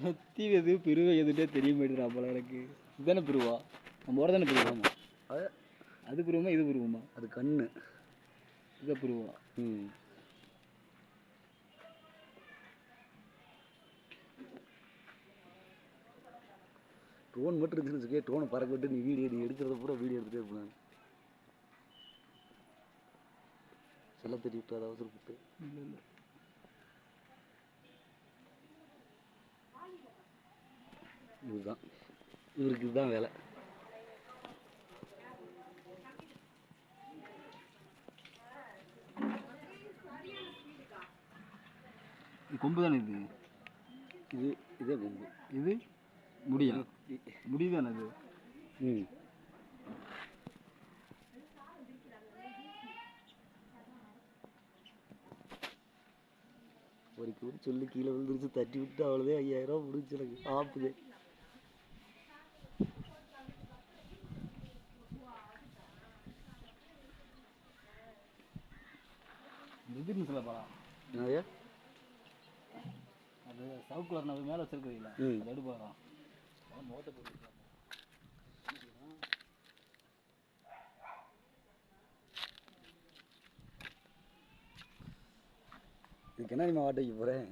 நெத்தி எது பிரிவை எதுட்டே தெரிய மாட்டேங்கிறா போல எனக்கு. இதுதானே பிரிவா? நம்ம ஓட தானே பிரிவாமா? அது பிரிவுமா இது பிரிவுமா? அது கண்ணு. இதை பிரிவா. ட்ரோன் மட்டும் இருந்துச்சு, ட்ரோனை பறக்க விட்டு நீ எடுக்கிறத பூரா வீடியோ எடுத்துகிட்டே இருப்பேன். செல்ல தட்டி விட்டு அதை அவசரப்பட்டு. இல்லை இல்லை இதுதான் இவருக்கு இதுதான் வேலை. கொம்பு தானே இது? இதே கொம்பு. இது முடியா? முடிதானே அது? ஒரு கூடி சொல்லி கீழே விழுந்துருச்சு, தட்டி விட்டு அவ்வளோதே 5000 ரூபா முடிஞ்சு எனக்கு ஆப்புதே. எதிர்னு சொல்லப்பா நிறையா அது சவுக்கு கலர் நான் மேலே வச்சிருக்கிறீங்களா? அது எடுப்பாதான் முகத்தை போட்டு. இதுக்கு என்ன நீ வாட்டைக்கு போகிறேன்?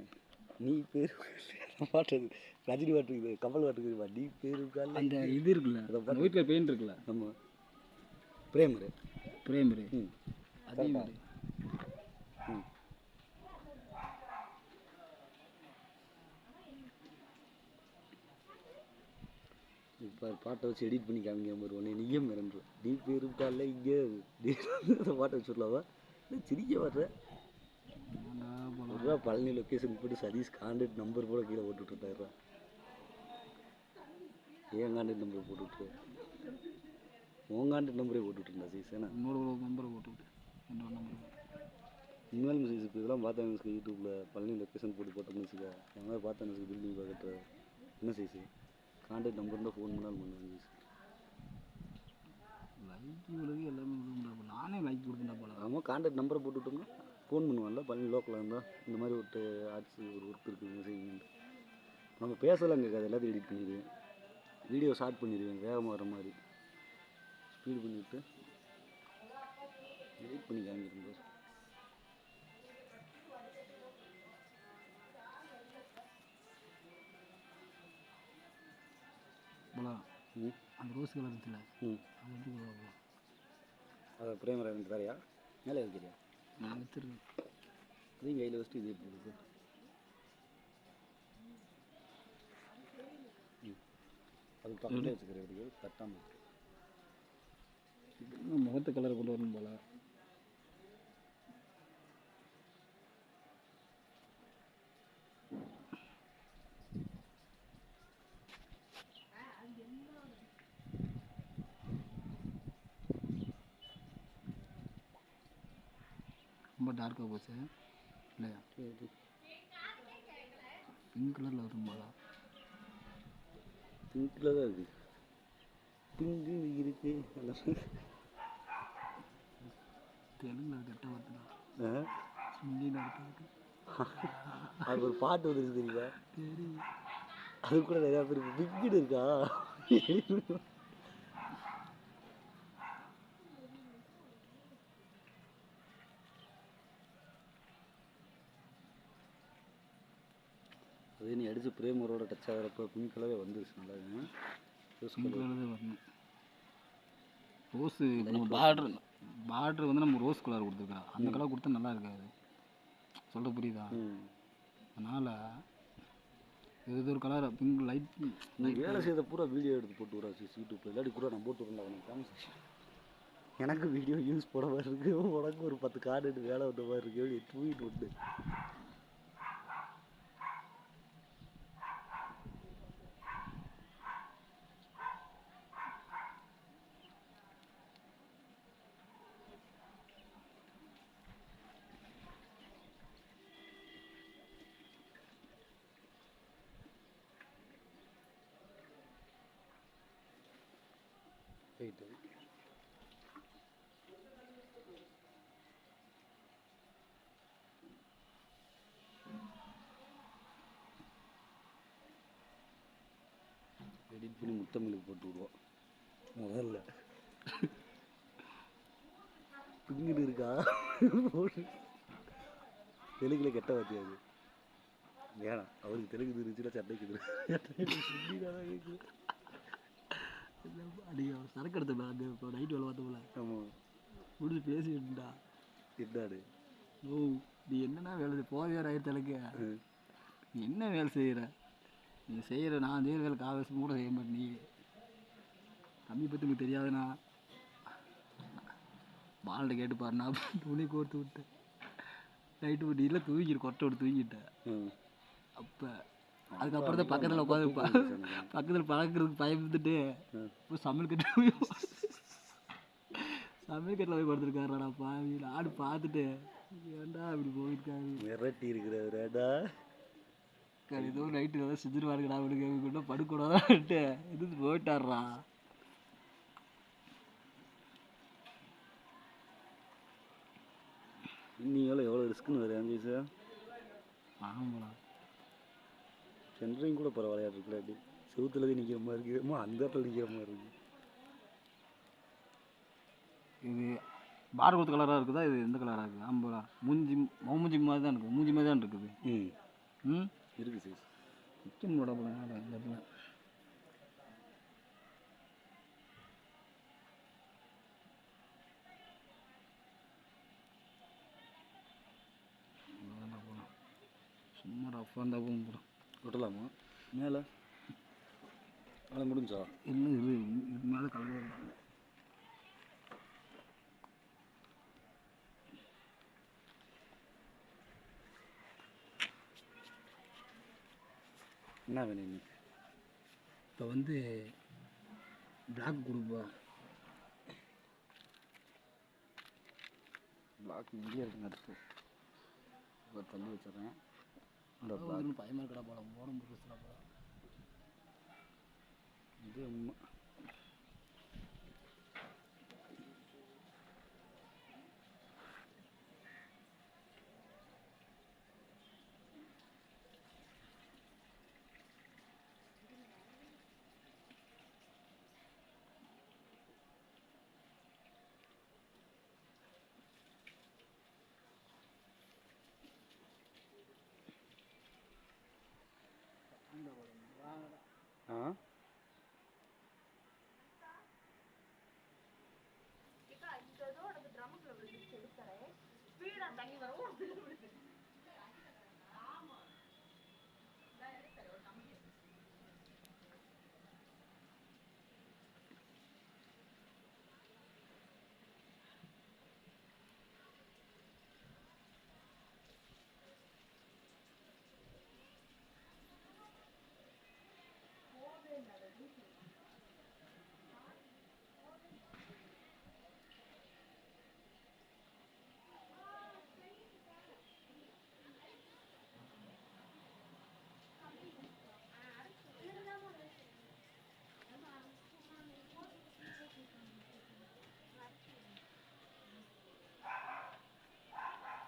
நீ பேர் வாட்டுறது ரஜினி வாட்டுக்குது, கமல் வாட்டுக்குதுப்பா. நீ பேர் இருக்கால அந்த இது இருக்குல்ல, அந்த வீட்டில் பெயிண்ட் இருக்குல்ல, நம்ம பிரேமரு அதே மாதிரி. இப்போ பாட்டை வச்சு எடிட் பண்ணி காமிங்க ஒரு ஒன்று நீயே மிரண்டு. நீ பேர் இருக்கால இங்கே அந்த பாட்டை வச்சுடலாவா? சிரிக்க வர்ற ஒரு பழனி லொக்கேஷன் போட்டு சதீஷ் கான்டாக்ட் நம்பர் போட கீழே போட்டுவிட்டுட்டாரா? ஏன் கான்டாக்ட் நம்பர் போட்டுவிட்டு உன் கான்டாக்ட் நம்பரே போட்டுவிட்டுருந்தா சீஸ். ஏன்னா இன்னொரு நம்பரை போட்டுவிட்டு இன்னொரு நம்பர் உண்மையாலுமே சீஸ் இப்போ இதெல்லாம் பார்த்தா யூடியூப்பில் பழனி லொக்கேஷன் போட்டு போட்டோம்னு வச்சுக்கா, என் மாதிரி பார்த்தா பில்டிங் பார்க்கற என்ன சீஸு கான்டாக்ட் நம்பர் இருந்தால் ஃபோன் பண்ணாலும் பண்ணுவேன் சீஸ். லைக் இவ்வளவு எல்லாமே கொடுக்குறா, நானே லைக் கொடுக்குறா போல. ஆமாம், கான்டாக்ட் நம்பரை போட்டுவிட்டோம்னா ஃபோன் பண்ணுவான்ல. பழனி லோக்கலாக இருந்தால் இந்த மாதிரி ஒரு ஆட்சி ஒரு ஒர்க் இருக்குது செய்யுங்க. நம்ம பேசலாம் கேட்காது, எல்லாத்தையும் எடிட் பண்ணிடுவேன், வீடியோ ஷார்ட் பண்ணிடுவேன் வேகமாக வர மாதிரி ஸ்பீடு பண்ணிவிட்டு எடிட் பண்ணி காமிக்கிறேன். அந்த ரோஸ் கலர் இருக்குல்ல, அது வந்து அதை பிரேமரா எனக்கு வேறையா மேலே வைக்கிறியா? நான் வச்சுருக்கேன். அதையும் கையில் வச்சுட்டு இது எப்படி இருக்குது? அது பக்கத்தில் வச்சுக்கிறேன் தட்டாமல். முகத்து கலரை கொண்டு வரணும் போல. ரொம்ப டார்க்காக போச்சு இல்லையா? பிங்க் கலரில் வரும் போல. பிங்க்கில் தான் இருக்குது, பிங்கு இருக்குது தெலுங்கில் கெட்ட வருதுண்ணா. அது ஒரு பாட்டு வந்துருக்கு தெரியுமா? அது கூட நிறையா பேர் பிங்கிட்டு இருக்கா. அதே நீ அடித்து பிரேமரோட டச் ஆகிறப்ப பிங்க் கலரே வந்துருச்சு. நல்லா பிங்க் கலர் தான் வரணும். ரோஸு நம்ம பார்டர் வந்து நம்ம ரோஸ் கலர் கொடுத்துருக்குறோம், அந்த கலர் கொடுத்தா நல்லா இருக்காது. சொல்ல புரியுதா? அதனால் இது ஒரு கலர் பிங்க் லைட். நீ வேலை செய்த பூரா வீடியோ எடுத்து போட்டு விடா யூடியூப்பில். இல்லாட்டி கூட நான் போட்டு விடலாம் உனக்கு காமிச்சு. எனக்கு வீடியோ யூஸ் போட மாதிரி இருக்குது, உனக்கு ஒரு 10 கார்டு எடுத்து வேலை வந்த மாதிரி இருக்குது. தூக்கிட்டு விட்டு போயிட்டு எடிட் பண்ணி முத்தமிழுக்கு போட்டு விடுவோம் முதல்ல. பிங்கிட்டு இருக்கா போட்டு தெலுங்குல கெட்ட வாத்தியாது வேணாம். அவருக்கு தெலுங்கு தெரிஞ்சுன்னா சட்டைக்கு அடிக்க சரக்கு எடுத்துடா அங்கே இப்போ நைட்டு வேலை பார்த்தோம்ல. ஆமாம் முடிஞ்சு பேசிட்டுடா இருந்தாடு. ஓ நீ என்னன்னா வேலை போதையார் ஆயிரத்தி எனக்கு நீ என்ன வேலை செய்கிற? நீ செய்கிற நான் செய்கிற வேலை காவல்சி கூட செய்ய மாட்டேன். நீ தம்பி பற்றி எனக்கு தெரியாதுண்ணா. பால்கிட்ட கேட்டு பாருண்ணா. துணி கோர்த்து விட்டேன் நைட்டு வீட்டில் தூங்கிட்டு கொட்டை விட்டு தூங்கிட்டேன். அப்போ அதுக்கப்புறம் தான் பக்கத்தில் உட்காந்து பக்கத்தில் பழக்கிறதுக்கு பயந்துட்டு இப்போ சமையல் கட்டில் போய் படுத்துருக்காருடா பாவி. ஆடு பார்த்துட்டு ஏன்டா அப்படி போயிருக்காரு மிரட்டி இருக்கிறாருடா. ஏதோ நைட்டு ஏதாவது செஞ்சிருவாருங்கடா அவனுக்கு படுக்கூடாதான்ட்டு எதிர்த்து போயிட்டார்றா. இன்னும் எவ்வளோ ரிஸ்க்குன்னு வேறு 5 வயசு. ஆமாடா சென்ட்ரிங் கூட பரவாயில்லையா இருக்குல்ல. அப்படி செவுத்துல நிற்கிற மாதிரி இருக்குதுமா அந்த இடத்துல நிற்கிற மாதிரி இருக்குது. இது பார் கொடுத்த கலராக இருக்குதா? இது எந்த கலராக இருக்குது? ஆமாடா மூஞ்சி மாதிரி தான் இருக்குது. மூஞ்சி மாதிரி தான் இருக்குது. ம் இருக்குது சைஸ் நிற்கும் போட போல இந்த இடத்துல. சும்மா ரஃபாக இருந்தால் போகும் போடும். விட்டலாமா மேலே மேலே முடிஞ்சா? இல்லை இது மேலே கலர் என்ன வேணும் நீ? இப்போ பிளாக் கொடுப்பா. பிளாக் இங்கே இருக்குங்க. அடுத்து இப்போ தள்ளி வச்சிடறேன். அந்த பயமாக இருக்கடா போல ஓரம் புதுசுடா போல. இது உண்மை. ஆ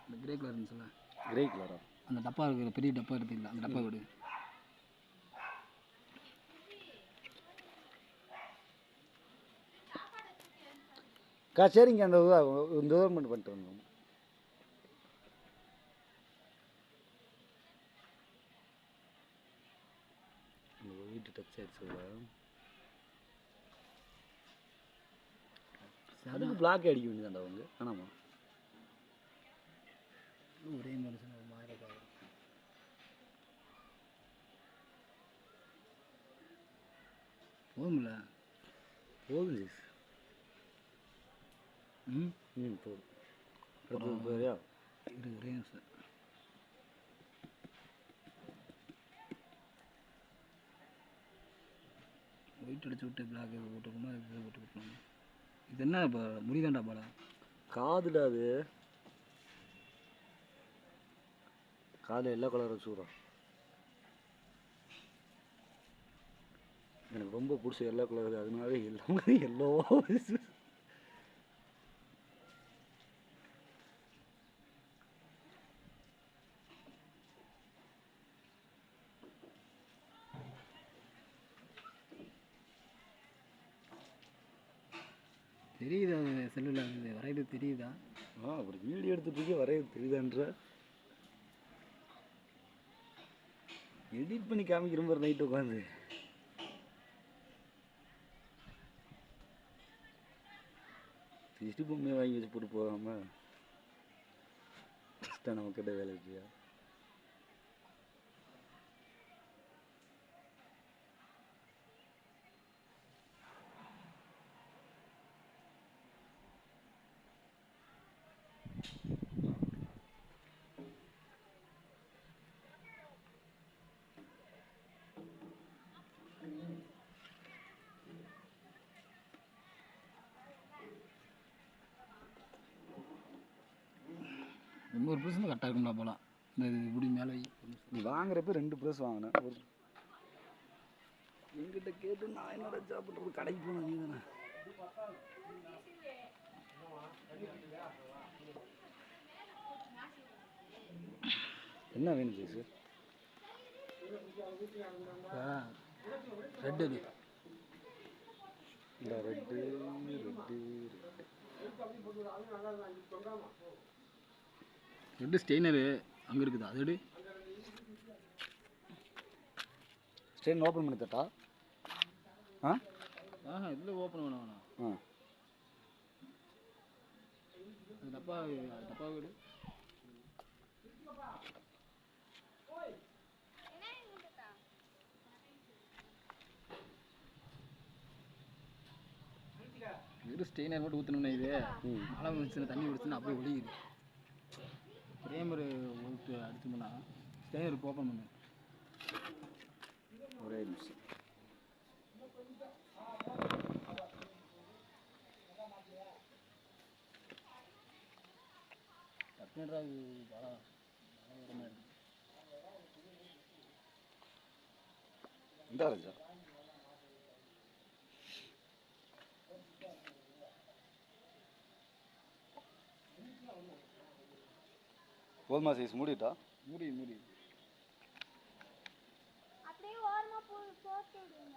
இந்த கிரே கலர் இருந்துச்சுல்ல, கிரே கலரா? அந்த டப்பா இருக்கிற பெரிய டப்பா எடுத்துக்கலாம். அந்த டப்பா விடு. சரிங்க. அந்த இந்த கவர்மெண்ட் பண்ணிட்டு வந்தோம். வீட்டு டச் ஆயிடுச்சு. அதுக்கு பிளாக் அடிக்க வேண்டியதாண்டா அவங்க. ஆனாமா ஒரே மனுஷன் ஒரு மாதிரி இருக்காது. போதும்ல? போதும். போதும். அடுத்தது போறியா? இது ஒரே நிமிஷம். ஒயிட் அடிச்சு விட்டு பிளாக் இது போட்டுக்கணும், இது போட்டுக்கணும். இது என்ன இப்போ முடிதாண்டா பாலா? காதுடா அது. காது எல்லோ கலர் வச்சுக்கிறோம். எனக்கு ரொம்ப பிடிச்ச எல்லோ கலர். அதனால எல்லாமே எல்லோவா. தெரியுது அது செல்லில் அது வரைகிறது தெரியுதா? ஒரு வீடியோ எடுத்துகிட்டு வரைகிறது தெரியுதான்ற எடிட் பண்ணி காமிக்கிற மாதிரி நைட்டு உட்காந்து திருஷ்டி பொம்மையை வாங்கி வச்சு போட்டு போகாமல் ஃபஸ்ட்டாக நம்ம கிட்ட வேலை இருக்கியா? ஒரு ப்ரெஸ் கரெக்டாக இருக்கும்டா போகலாம். இந்த இப்படி மேலே நீ வாங்குறப்ப 2 ப்ரெஸ் வாங்கினேன். ஒரு என்கிட்ட கேட்டு நான் என்னோட ஜாப் பண்ணுறது கடைக்கு போனேன். நீ தானே என்ன வேணும் பேசு? ரெட்டு அது இந்த ரெட்டு ரெட்டு ஸ்டெயினரு அங்கே இருக்குது. அது ஸ்டெயின் ஓப்பன் பண்ணி தட்டா? இதில் ஓப்பன் பண்ண வேணாம். அது டப்பா வீடு வெறும் ஸ்டெயினர் மட்டும் ஊற்றணும்னா இது மழை வந்துச்சுன்னா தண்ணி குடிச்சுன்னா அப்படியே ஒழியுது. பிரேமர் ஊற்று அடிச்சோம்னா ஸ்டெயினர் ஓப்பன் பண்ணு. ஒரே நிமிஷம். டக்குனு இந்த ராஜா போதுமா சைஸ்? மூடிட்டா? மூடி அப்படியே ஓரமா போட்டு விடுங்க.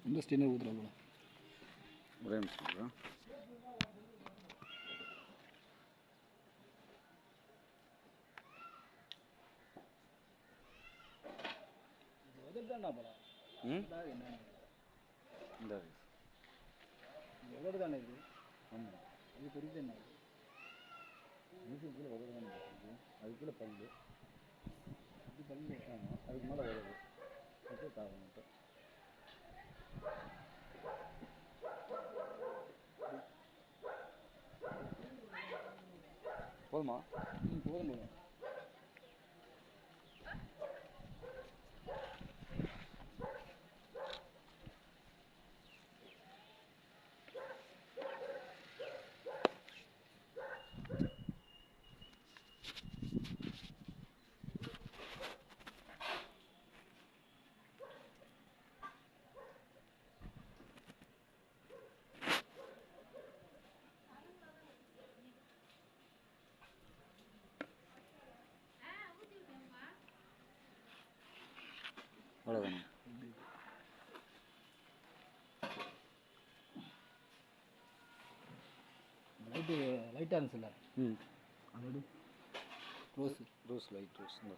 இந்த ஸ்டெயினர் ஊற்றுறா போல. ஒரே நிமிஷம். தானே போல. இந்த எவ்வளோ தானே இது? ஆமாம், அது பெரிய என்ன மியூசியத்தில் உதவி தானே அது கீழே பல்லு. அது பல்லு. ஆமாம், அதுக்கு மேலே உதவு அது தாவம் மட்டும். போதுமா? போதும் போதும். அவ்வளோதானே. லைட்டாக இருந்துச்சுல்ல ம் அதோடு ரோஸு ரோஸ் லைட் ரோஸ் இந்த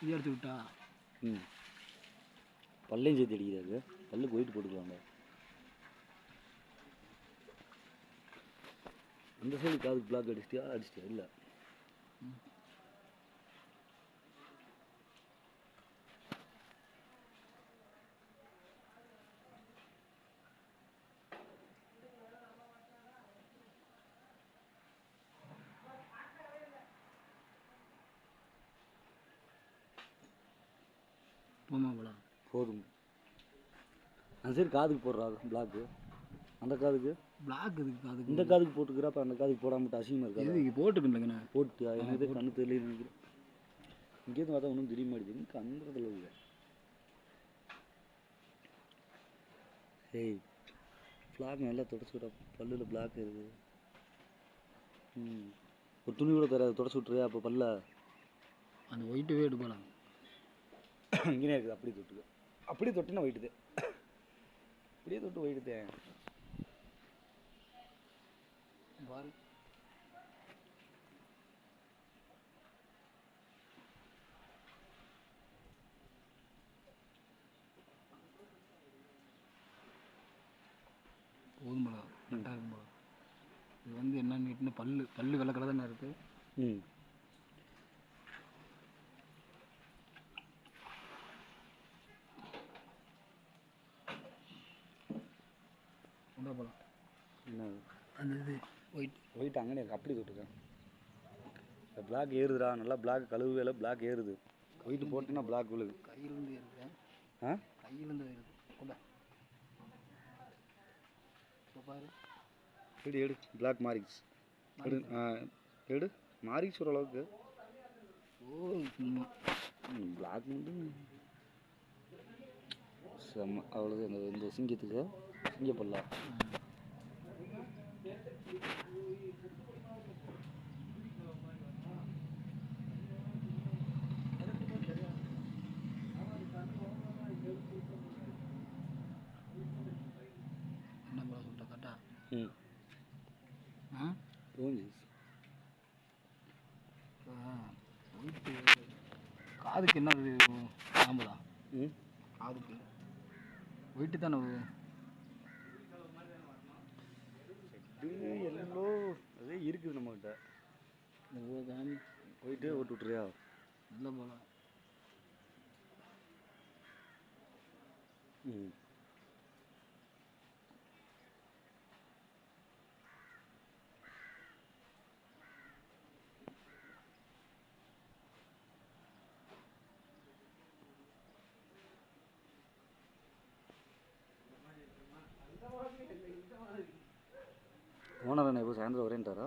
இது அடிச்சு விட்டா ம் பல்லையும் சேர்த்து அடிக்கிறாரு. பல்லுக்கு ஒயிட் போட்டுக்கலாங்க. அந்த சைடு காதுக்கு பிளாக் அடிச்சிட்டியா இல்லை? போமா போல போதும். அந்த சைடு காதுக்கு போடுறா பிளாக்கு. அந்த காதுக்கு பிளாக் இதுக்கு அதுக்கு இந்த காதுக்கு போட்டுக்கிறா. அப்போ அந்த காதுக்கு போடாமட்டு அசிங்கமாக இருக்காது. இது போட்டுக்கணுங்கண்ணே. போட்டு எனக்கு கண்ணு தெரியல நினைக்கிறேன். இங்கேருந்து பார்த்தா ஒன்றும் தெரிய மாட்டேங்குது. கண்ணுறதுல இல்லை. ஏய் பிளாக் நல்லா தொடச்சி விட. பல்லில் பிளாக் இருக்குது. ஒரு துணி கூட தராது. தொடச்சி விட்றியா அப்போ பல்ல? அந்த ஒயிட்டுவே எடுக்கலாம். இங்கே இருக்குது. அப்படியே தொட்டுக்க. அப்படியே தொட்டுனா ஒயிட்டுது. அப்படியே தொட்டு ஒயிட்டுதே. பாரு போதும் போல கரெக்டாக இருக்கும் போல. இது வந்து என்னன்னு பல்லு வெள்ளை கலர் தானே இருக்குது. ம் உண்டா போகலாம். என்ன அந்த இது ஒயிட் அங்கே இருக்கு. அப்படி தொட்டுக்க. பிளாக் ஏறுதுடா. நல்லா பிளாக் கழுவுவேல பிளாக் ஏறுது. ஒயிட்டு போட்டுன்னா பிளாக் விழுது. கையிலேருந்து இருக்கு. ஆ கையிலேருந்து இருக்கு. கொண்டா இப்போ பாரு. எடு பிளாக் மாறிக்ஸ் எடு. எடு மாறிக்ஸ் ஓரளவுக்கு. ஓ சும்மா பிளாக் மட்டும் செம்ம. அவ்வளோதான். இந்த சிங்கத்துக்கு சிங்கப்பல்லா. என்ன போல சொல்லிட்ட கரெக்டா? ம் ஆ போஞ்சி. ஒயிட்டு காதுக்கு என்ன ஆம்பதா? ம் காதுக்கு ஒயிட்டு தானே இது எல்லோ அதே இருக்குது நம்மக்கிட்ட. போயிட்டு ஓட்டு விட்றியா? இல்லை போல. ம் ஓனர் என்ன இப்போ சாயந்தரம் வரேன்ட்டாரா?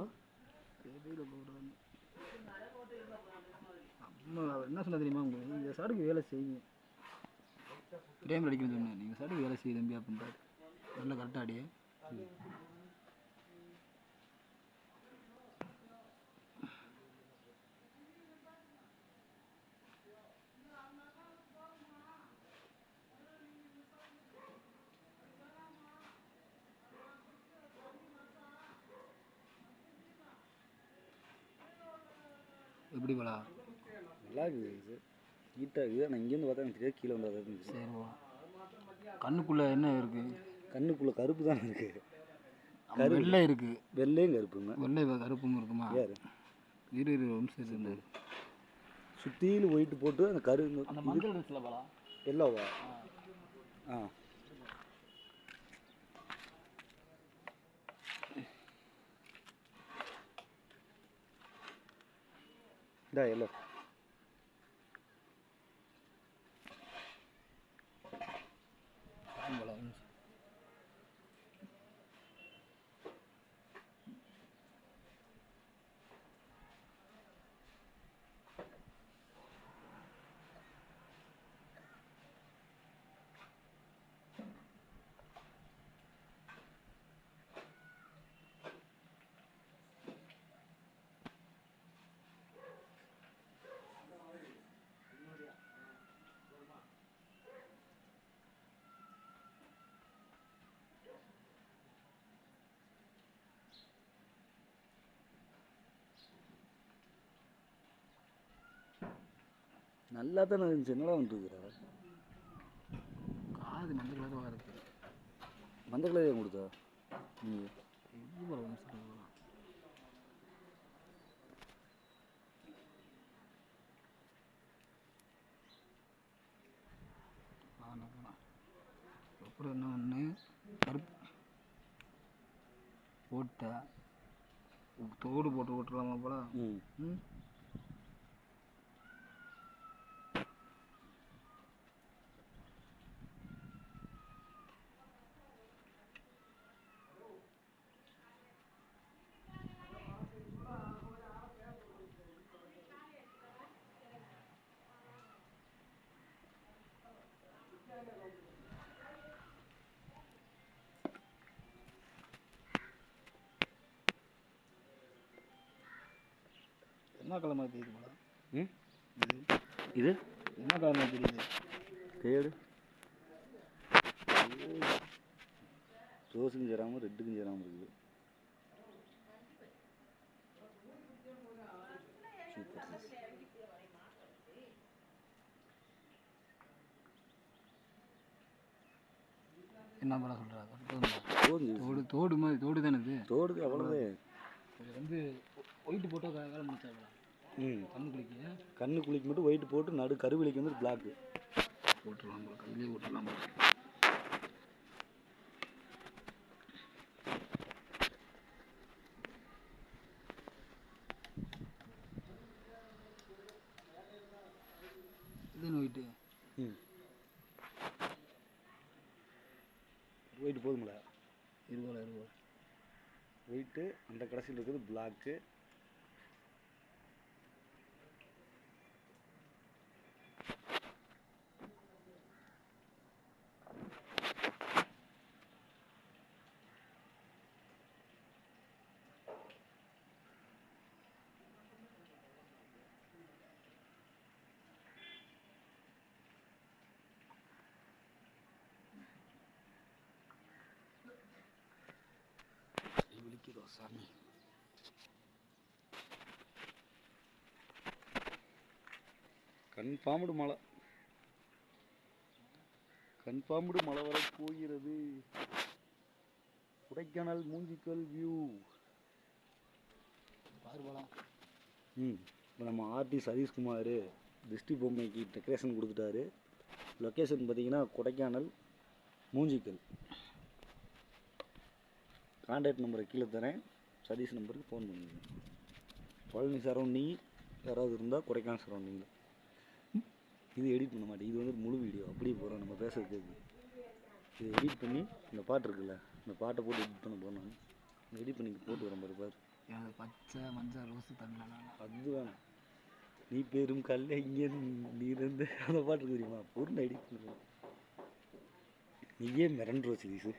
தெரியல போடுறான்னு. அம்மா அவர் என்ன சொன்ன தெரியுமா? உங்களுக்கு இந்த சடுக்கு வேலை செய்யுங்க. பிரேம் அடிக்கணும்னு சொன்னேன். நீங்கள் சடுக்கு வேலை செய்ய தம்பி அப்படின்றாரு. நல்லா கரெக்டாக அடியே. எப்படி போலா? நல்லா இருக்குது. இது ஹீட்டாக இருக்குது. ஆனால் இங்கேருந்து பார்த்தா எனக்கு தெரியாது. கீழே வந்தால் இருந்துச்சு. சரி போலாம். கண்ணுக்குள்ளே என்ன இருக்குது? கண்ணுக்குள்ளே கருப்பு தானே இருக்குது. வெள்ளை இருக்குது. வெள்ளையும் கருப்புங்க. வெள்ளை கருப்பும் இருக்குமா? யார் இரு வம்சம் இருந்தார். சுற்றிலும் ஒயிட்டு போட்டு அந்த அந்த மஞ்சள் இருந்துச்சுல போலா? எல்லோவா? ஆ இதா எல்லோ. போல நல்லா தானே இருந்துச்சு, என்னடா வந்துருக்குறா? காது மஞ்சள் கலராக இருக்கு. மஞ்சள் கலர் ஏன் கொடுத்தா நீங்கள்? இது போல ஒன்று சொல்லுங்க. அப்புறம் என்ன ஒன்று கருப்பு போட்ட தோடு போட்டு விட்டுலாமா போல. ம் என்ன கலர் மாதிரி தெரியுது போல. ம் இது இது என்ன கலர் மாதிரி தெரியுது? தேடு. ரோஸுக்கும் சேராமல் ரெட்டுக்கும் சேராமல் இருக்குது. என்ன படம் சொல்கிறாங்க? தோடு தோடு மாதிரி தோடு தானே இது? தோடுக்கு அவ்வளோதான். இது வந்து ஒயிட்டு போட்டால் வேலை முடிச்சாங்களா? கண்ணு குளிக்க கண்ணு குளிக்கு மட்டும் ஒயிட் போட்டு நடு கருவிலிக்கு வந்து பிளாக்கு போட்டுடலாம் போல. கண்ணிலே போட்டுடலாம் போல. இது ஒயிட்டு. ஒயிட் போதுமில்ல? இருபோல ஒயிட்டு அந்த கடைசியில் இருக்குது பிளாக்கு. சாமி கன்ஃபார்ம்டு மழை, கன்ஃபார்ம்டு மழை வர போகிறது. கொடைக்கானல் மூஞ்சிக்கல் வியூ பாருபலம். இப்போ நம்ம ஆர்டி சதீஷ்குமார் திருஷ்டி பொம்மைக்கு டெக்கரேஷன் கொடுத்துட்டாரு. லொக்கேஷன் பார்த்தீங்கன்னா கொடைக்கானல் மூஞ்சிக்கல். கான்டாக்ட் நம்பரை கீழே தரேன், சதீஷ் நம்பருக்கு ஃபோன் பண்ணுங்க. பழனி சரௌண்டிங் யாராவது இருந்தால் கொடைக்கானல் சரௌண்டிங்கில். இது எடிட் பண்ண மாட்டேன், இது வந்து முழு வீடியோ அப்படியே போகிறோம் நம்ம பேசுறது. இதை எடிட் பண்ணி இந்த பாட்டு இருக்குல்ல, இந்த பாட்டை போட்டு எடிட் பண்ண போகிறோம். எடிட் பண்ணி போட்டு வரேன் பாரு பாரு. எனக்கு பச்சை மஞ்சள் ரோஸு தமிழ் அது வேணாம். நீ பெரும் கல்ல இங்கே நீ இருந்து அந்த பாட்டு இருக்கு தெரியுமா, பொருள் எடிட் பண்ணுறோம். நீயே மிரண்டு சதீஷு.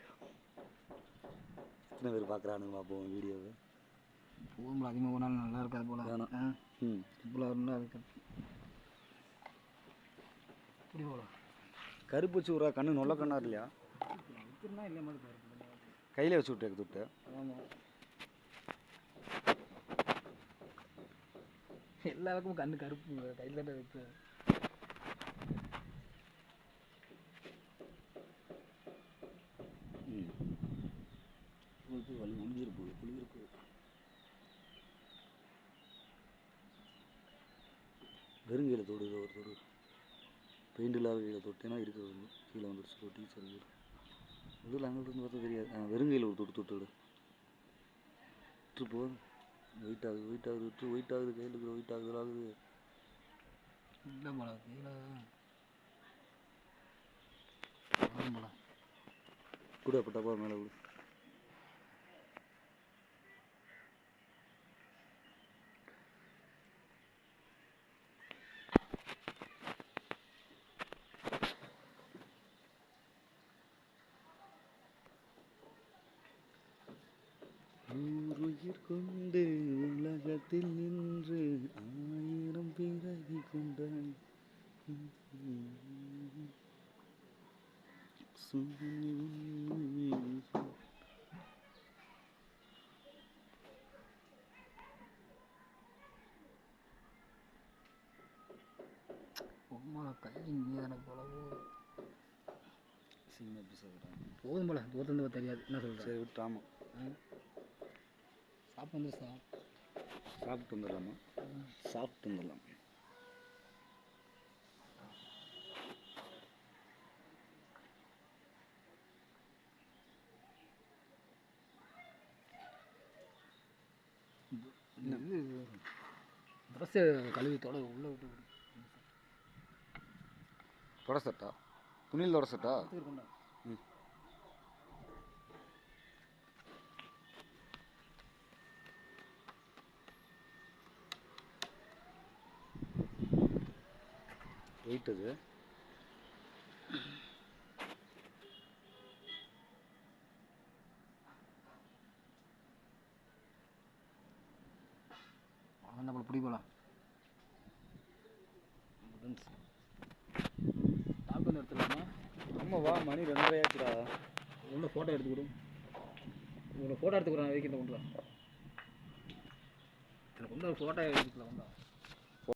எத்தனை பேர் பார்க்குறானுங்க பார்ப்போம் வீடியோவை. போகும்போது அதிகமாக போனாலும் நல்லா இருக்காது போல. வேணாம். இவ்வளோ இருந்தால் அதுக்கு இப்படி போகலாம். கருப்பு வச்சு விட்றா, கண்ணு நொல்ல கண்ணா இல்லையா? இப்படின்னா இல்லை மாதிரி பாரு. கையில் வச்சு விட்டு எடுத்து விட்டு. ஆமாம், எல்லா பக்கமும் கண்ணு கருப்பு கையில் தான் வைப்பு. வலி ஒளிஞ்சிருப்போம் ஒளிஞ்சிருப்போம். வெறுங்கையில் தொடுது ஒரு தொடு. பெயிண்ட் இல்லாத கையில் தொட்டேன்னா இருக்கிறது வந்து கீழே வந்துடுச்சு. ஒரு டீச்சர் இதில் அங்கிட்டு பார்த்தா தெரியாது. வெறுங்கையில் ஒரு தொட்டு தொட்டு விட்டு போதும். வெயிட் ஆகுது வெயிட் ஆகுது விட்டு வெயிட் ஆகுது. கையில் இருக்கிற வெயிட் ஆகுது ஆகுது. இல்லை போல கையில் போல கூட பட்டப்பா மேலே விடு. உயிர் கொண்டு உலகத்தில் நின்று 1000 பிறவி கொண்டாய். கை இங்கே எனக்கு போல சின்ன எப்படி சொல்கிறேன் போதும் போல தூரத்துலேருந்து தெரியாது என்ன சொல்கிறேன். சரி விட்டு ஆமாம் சாப்பிட்டு வந்து சாப்பிட்டு வந்துடலாமா சாப்பிட்டு வந்துடலாம். இது ட்ரெஸ்ஸு கழுவி தொட உள்ளே விட்டு தொடசட்டா துணியில் தொடசட்டா கொண்டா. ம் வெயிட் அது நம்மளை பிடி போகலாம். சாப்பிட்டு வந்து எடுத்துக்கலாமா? நம்ம வா மணி 2:30 ஆச்சுடா. உள்ள ஃபோட்டோ எடுத்துக்கிடு. உங்களை ஃபோட்டோ எடுத்துக்கிறேன் வைக்கிறேன் கொண்டு வா. எனக்கு வந்து ஒரு ஃபோட்டோ எடுத்துக்கலாம் கொண்டு வா.